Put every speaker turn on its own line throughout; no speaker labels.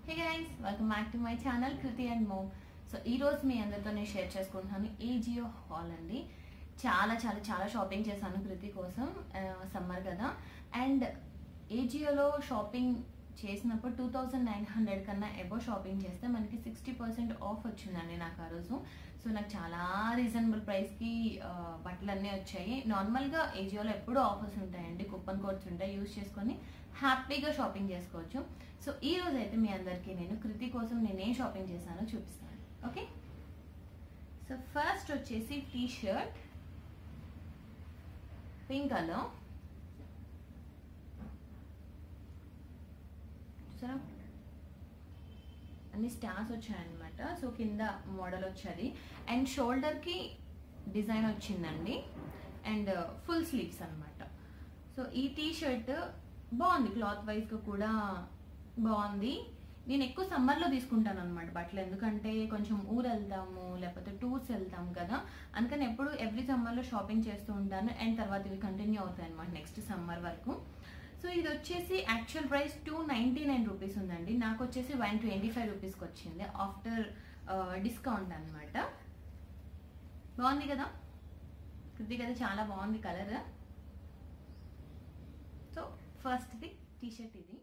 Hey guys, welcome back to my channel Kriti and Mo. So ఈ రోజు మీ అందరితో నేను షేర్ చేసుకుంటున్నాను ఏజియో హాల్ అండి. చాలా షాపింగ్ చేశాను కృతి కోసం, సమ్మర్ కదా. అండ్ ఏజియోలో షాపింగ్ చేసినప్పుడు 2900 కన్నా ఎబో షాపింగ్ చేస్తే మనకి 60% ఆఫ్ వచ్చిందండి నాకు ఆ రోజు. సో నాకు చాలా రీజనబుల్ ప్రైస్కి బట్టలన్నీ వచ్చాయి. నార్మల్గా ఏజియోలో ఎప్పుడూ ఆఫర్స్ ఉంటాయండి, కూపన్ కోడ్స్ ఉంటాయి, యూజ్ చేసుకొని హ్యాపీగా షాపింగ్ చేసుకోవచ్చు. సో ఈ రోజు అయితే మీ అందరికీ నేను కృతి కోసం నేనేం షాపింగ్ చేశానో చూపిస్తాను. ఓకే, సో ఫస్ట్ వచ్చేసి టీ షర్ట్ పింక్ కలర్. చూసారా, అన్ని స్టార్స్ వచ్చాయన్నమాట. సో కింద మోడల్ వచ్చేది అండ్ షోల్డర్కి డిజైన్ వచ్చిందండి అండ్ ఫుల్ స్లీవ్స్ అనమాట. సో ఈ టీ షర్ట్ బాగుంది, క్లాత్ వైజ్గా కూడా బాగుంది. నేను ఎక్కువ సమ్మర్లో తీసుకుంటాను అనమాట బట్టలు, ఎందుకంటే కొంచెం ఊరు వెళ్తాము లేకపోతే టూర్స్ వెళ్తాము కదా, అందుకని ఎప్పుడు ఎవ్రీ సమ్మర్లో షాపింగ్ చేస్తూ ఉంటాను. అండ్ తర్వాత ఇవి కంటిన్యూ అవుతాయి అనమాట నెక్స్ట్ సమ్మర్ వరకు. సో ఇది వచ్చేసి యాక్చువల్ ప్రైస్ 299 రూపీస్ ఉందండి, నాకు వచ్చేసి 125 రూపీస్కి వచ్చింది ఆఫ్టర్ డిస్కౌంట్ అనమాట. బాగుంది కదా కృతి, కదా చాలా బాగుంది కలర్. సో ఫస్ట్ది టీ షర్ట్ ఇది.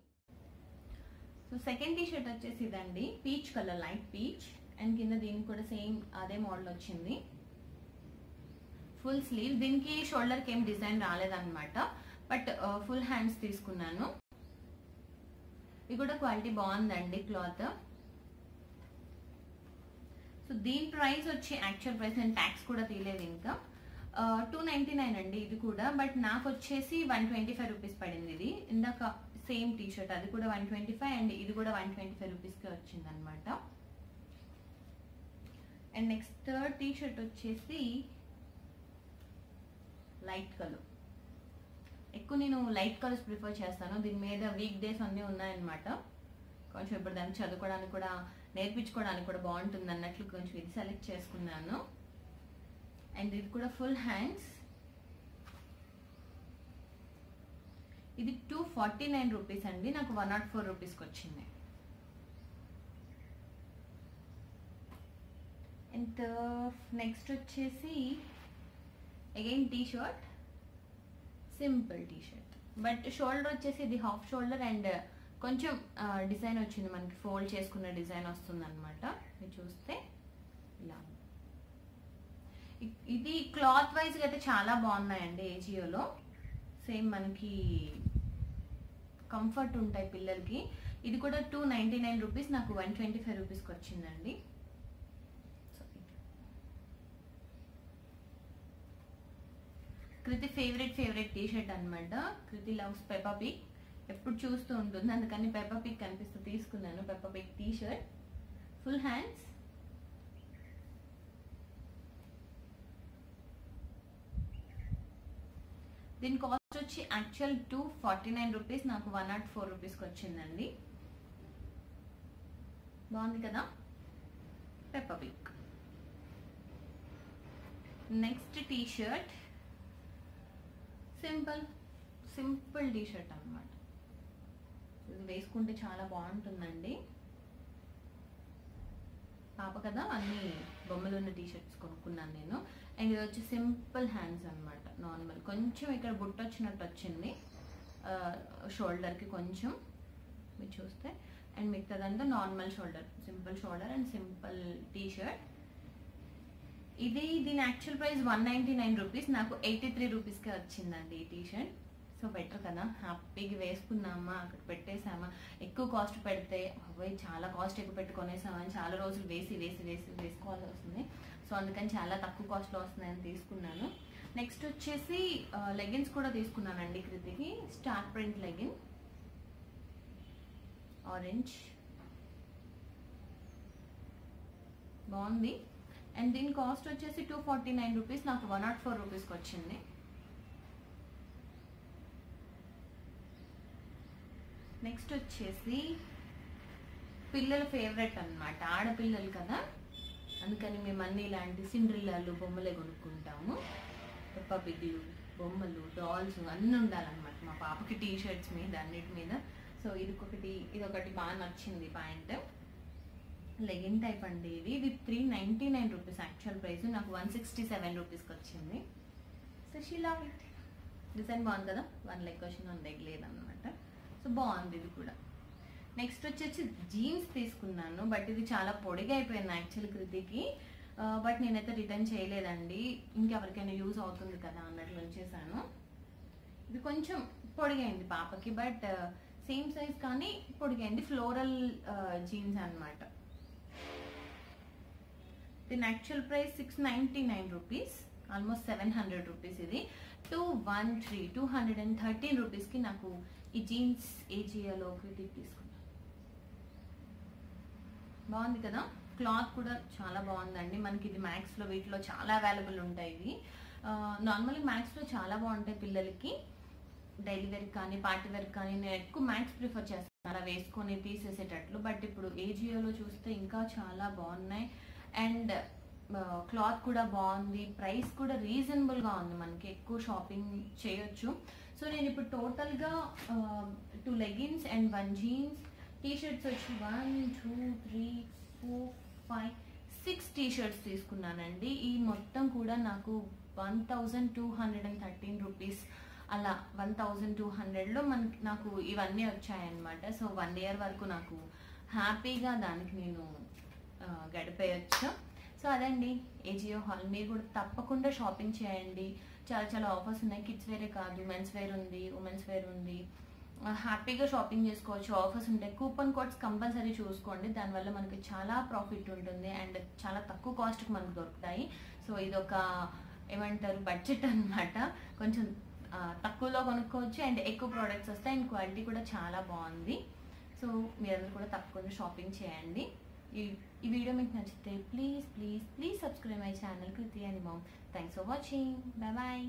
సో సెకండ్ టీ షర్ట్ వచ్చేసి ఇదండి, peach colour, light peach. And కింద దీనికి కూడా సేమ్ అదే మోడల్ వచ్చింది, ఫుల్ స్లీవ్. దీనికి షోల్డర్కి ఏం డిజైన్ రాలేదన్నమాట, బట్ ఫుల్ హ్యాండ్స్ తీసుకున్నాను. ఇది కూడా క్వాలిటీ బాగుందండి క్లాత్. సో దీని ప్రైస్ వచ్చి యాక్చువల్ ప్రైస్ నేను ట్యాక్స్ కూడా తీయలేదు ఇంకా, 299 అండి ఇది కూడా. బట్ నాకు వచ్చేసి 125 రూపీస్ పడింది ఇది. ఇందాక సేమ్ టీ షర్ట్ అది కూడా 125 అండ్ ఇది కూడా 125 రూపీస్కి వచ్చింది అనమాట. And next third T shirt వచ్చేసి లైట్ కలర్. ఎక్కువ నేను లైట్ కలర్స్ ప్రిఫర్ చేస్తాను, దీని మీద వీక్ డేస్ అన్నీ ఉన్నాయన్నమాట. కొంచెం ఇప్పుడు దాన్ని చదువుకోవడానికి కూడా నేర్పించుకోవడానికి కూడా బాగుంటుంది అన్నట్లు కొంచెం ఇది సెలెక్ట్ చేసుకున్నాను. అండ్ ఇది కూడా ఫుల్ హ్యాండ్స్. ఇది 249 రూపీస్ అండి, నాకు 104 రూపీస్కి వచ్చింది. అండ్ నెక్స్ట్ వచ్చేసి again T shirt, simple T shirt, but shoulder వచ్చేసి ఇది హాఫ్ షోల్డర్ అండ్ కొంచెం డిజైన్ వచ్చింది, మనకి ఫోల్డ్ చేసుకున్న డిజైన్ వస్తుంది అనమాట. మీరు చూస్తే ఇలా. ఇది క్లాత్ వైజ్గా అయితే చాలా బాగున్నాయండి ఏజియోలో. సేమ్ మనకి కంఫర్ట్ ఉంటాయి పిల్లలకి. ఇది కూడా 299 రూపీస్, నాకు 125 రూపీస్కి వచ్చిందండి. కృతి ఫేవరెట్ టీ షర్ట్ అనమాట. కృతి లవ్స్ పెప్పా పిగ్, ఎప్పుడు చూస్తూ ఉంటుంది, అందుకని పెప్పా పిగ్ కనిపిస్తూ తీసుకున్నాను. Peppa Pig T shirt, full hands. దీని కాస్ట్ వచ్చి యాక్చువల్ 249 రూపీస్, నాకు 104 రూపీస్కి వచ్చిందండి. బాగుంది కదా Peppa Pig. Next T shirt simple T shirt అనమాట. ఇది వేసుకుంటే చాలా బాగుంటుందండి. పాప కదా, అన్ని బొమ్మలు ఉన్న టీ షర్ట్స్ కొనుక్కున్నాను నేను. అండ్ ఇది వచ్చి సింపుల్ హ్యాండ్స్ అనమాట, నార్మల్. కొంచెం ఇక్కడ బుట్ట వచ్చినట్టు వచ్చింది షోల్డర్కి కొంచెం, మీరు చూస్తే. అండ్ మిగతాదంతా normal shoulder, simple shoulder and simple T shirt. దీని యాక్చువల్ ప్రైస్ 199 రూపీస్, నాకు 83 రూపీస్కే వచ్చిందండి ఈ టీ షర్ట్. సో బెటర్ కదా, హ్యాపీగా వేసుకున్నామా, అక్కడ పెట్టేసామా. ఎక్కువ కాస్ట్ పెడితే అబ్బాయి చాలా కాస్ట్ ఎక్కువ పెట్టి కొనేసామని చాలా రోజులు వేసుకోవాల్సి వస్తుంది. సో అందుకని చాలా తక్కువ కాస్ట్లో వస్తున్నాయని తీసుకున్నాను. నెక్స్ట్ వచ్చేసి లెగిన్స్ కూడా తీసుకున్నానండి కృతికి, స్టార్ ప్రింట్ లెగిన్, ఆరెంజ్, బాగుంది. అండ్ దీని కాస్ట్ వచ్చేసి 249 రూపీస్, నాకు 104 రూపీస్కి వచ్చింది. నెక్స్ట్ వచ్చేసి పిల్లల ఫేవరెట్ అనమాట, ఆడపిల్లలు కదా, అందుకని మేము అన్ని ఇలాంటి సిండ్రిల్లాలు బొమ్మలే కొనుక్కుంటాము. పెప్పా పిగ్లు, బొమ్మలు, డాల్స్ అన్నీ ఉండాలన్నమాట మా పాపకి టీ షర్ట్స్ మీద, అన్నిటి మీద. సో ఇది ఒకటి బాగా నచ్చింది ప్యాంట్. లెగిన్ టైప్ అండి ఇది. ఇది 399 రూపీస్ యాక్చువల్ ప్రైస్, నాకు 167 రూపీస్కి వచ్చింది. So she love it. Design బాగుంది కదా, 1 లెగ్ వచ్చిన 1 లెగ్ లేదనమాట. సో బాగుంది ఇది కూడా. నెక్స్ట్ వచ్చేసి జీన్స్ తీసుకున్నాను, బట్ ఇది చాలా పొడిగా అయిపోయింది యాక్చువల్ కృతికి. బట్ నేనైతే రిటర్న్ చేయలేదండి, ఇంకెవరికైనా యూజ్ అవుతుంది కదా అన్నట్లు ఉంచేసాను. ఇది కొంచెం పొడిగైంది పాపకి, బట్ సేమ్ సైజ్ కానీ పొడిగైంది. ఫ్లోరల్ జీన్స్ అన్నమాట. దీని actual price 699 rupees, almost 700 rupees. ఇది 213 రూపీస్కి నాకు ఈ జీన్స్ ఏజియాలో కృతికి తీసుకున్నాను. బాగుంది కదా, క్లాత్ కూడా చాలా బాగుందండి. మనకి ఇది మ్యాక్స్లో వీటిలో చాలా అవైలబుల్ ఉంటాయి. ఇవి నార్మల్గా మ్యాక్స్లో చాలా బాగుంటాయి పిల్లలకి, డైలీ వేర్ కానీ పార్టీ వేర్ కానీ. నేను ఎక్కువ మ్యాక్స్ ప్రిఫర్ చేస్తాను అలా వేసుకొని తీసేసేటట్లు. బట్ ఇప్పుడు ఏజియోలో చూస్తే ఇంకా చాలా బాగున్నాయి. అండ్ క్లాత్ కూడా బాగుంది, ప్రైస్ కూడా రీజనబుల్గా ఉంది, మనకి ఎక్కువ షాపింగ్ చేయొచ్చు. సో నేను ఇప్పుడు టోటల్గా 2 లెగిన్స్ అండ్ 1 జీన్స్, టీషర్ట్స్ వచ్చి 1 2 3 4 5 6 టీషర్ట్స్ తీసుకున్నానండి. ఈ మొత్తం కూడా నాకు 1213 రూపీస్, అలా 1200లో నాకు ఇవన్నీ వచ్చాయన్నమాట. సో 1 ఇయర్ వరకు నాకు హ్యాపీగా దానికి నేను గడిపేయచ్చు. సో అదండి ఏజియో హాల్. మీరు కూడా తప్పకుండా షాపింగ్ చేయండి, చాలా చాలా ఆఫర్స్ ఉన్నాయి. కిడ్స్ వేరే కాదు, మెన్స్ వేర్ ఉంది, ఉమెన్స్ వేర్ ఉంది. హ్యాపీగా షాపింగ్ చేసుకోవచ్చు, ఆఫర్స్ ఉంటాయి. కూపన్ కోడ్స్ కంపల్సరీ చూసుకోండి, దానివల్ల మనకి చాలా ప్రాఫిట్ ఉంటుంది అండ్ చాలా తక్కువ కాస్ట్కి మనకు దొరుకుతాయి. సో ఇదొక ఏమంటారు బడ్జెట్ అనమాట, కొంచెం తక్కువలో కొనుక్కోవచ్చు అండ్ ఎక్కువ ప్రోడక్ట్స్ వస్తాయి అండ్ క్వాలిటీ కూడా చాలా బాగుంది. సో మీరందరూ కూడా తప్పకుండా షాపింగ్ చేయండి. ఈ వీడియో మీకు నచ్చితే please subscribe my channel Kriti and mom. Thanks for watching. Bye bye.